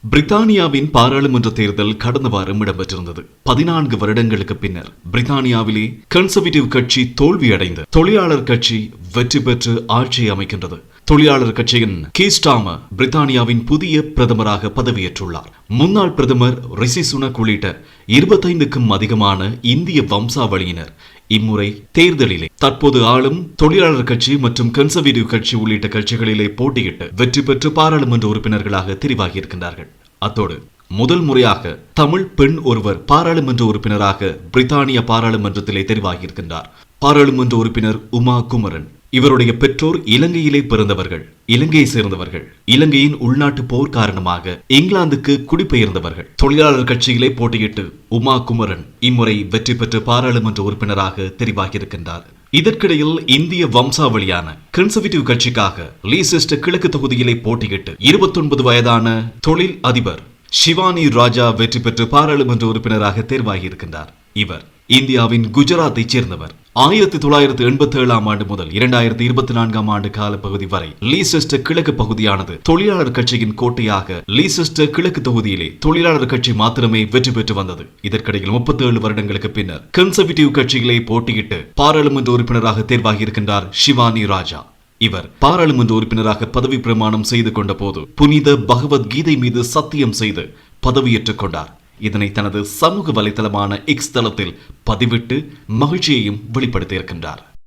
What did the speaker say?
பிரித்தானியாவின் பாராளுமன்ற தேர்தல் கடந்த வாரம் இடம்பெற்றிருந்தது. 14 வருடங்களுக்கு பின்னர் பிரித்தானியாவிலே கன்சர்வேட்டிவ் கட்சி தோல்வியடைந்து தொழிலாளர் கட்சி வெற்றி பெற்று ஆட்சி அமைக்கின்றது. தொழிலாளர் கட்சியின் கீர் ஸ்டார்மர் பிரித்தானியாவின் புதிய பிரதமராக பதவியேற்றுள்ளார். முன்னாள் பிரதமர் ரிஷி சுனக் உள்ளிட்ட 25க்கும் அதிகமான இந்திய வம்சாவளியினர் இம்முறை தேர்தலிலே தற்போது ஆளும் தொழிலாளர் கட்சி மற்றும் கன்சர்வேட்டிவ் கட்சி உள்ளிட்ட கட்சிகளிலே போட்டியிட்டு வெற்றி பெற்று பாராளுமன்ற உறுப்பினர்களாக தெரிவாகியிருக்கின்றார்கள். அத்தோடு முதல் முறையாக தமிழ் பெண் ஒருவர் பாராளுமன்ற உறுப்பினராக பிரித்தானிய பாராளுமன்றத்திலே தெரிவாகியிருக்கின்றார். பாராளுமன்ற உறுப்பினர் உமா குமரன். இவருடைய பெற்றோர் இலங்கையிலே பிறந்தவர்கள், இலங்கையை சேர்ந்தவர்கள். இலங்கையின் உள்நாட்டு போர் காரணமாக இங்கிலாந்துக்கு குடிபெயர்ந்தவர்கள். தொழிலாளர் கட்சியிலே போட்டியிட்டு உமா குமரன் இம்முறை வெற்றி பெற்று பாராளுமன்ற உறுப்பினராக தெரிவாகியிருக்கின்றார். இதற்கிடையில் இந்திய வம்சாவளியான கன்சர்வேட்டிவ் கட்சிக்காக லீசெஸ்டர் கிழக்கு தொகுதியிலே போட்டியிட்டு 29 வயதான தொழில் அதிபர் ஷிவானி ராஜா வெற்றி பெற்று பாராளுமன்ற உறுப்பினராக தேர்வாகியிருக்கின்றார். இவர் இந்தியாவின் குஜராத்தை சேர்ந்தவர். 1987 ஆண்டு முதல் 2024 ஆண்டு காலப்பகுதி வரை லீசெஸ்டர் கிழக்கு பகுதியானது தொழிலாளர் கட்சியின் கோட்டையாக லீசெஸ்டர் கிழக்கு தொகுதியிலே தொழிலாளர் கட்சி மாத்திரமே வெற்றி பெற்று வந்தது. இதற்கிடையில் 37 வருடங்களுக்கு பின்னர் கன்சர்வேட்டிவ் கட்சிகளை போட்டியிட்டு பாராளுமன்ற உறுப்பினராக தேர்வாகியிருக்கின்றார் ஷிவானி ராஜா. இவர் பாராளுமன்ற உறுப்பினராக பதவி பிரமாணம் செய்து கொண்ட போது புனித பகவத்கீதை மீது சத்தியம் செய்து பதவியேற்றுக் கொண்டார். இதனை தனது சமூக வலைதளமான எக்ஸ் தளத்தில் பதிவிட்டு மகிழ்ச்சியையும் வெளிப்படுத்தியிருக்கின்றார்.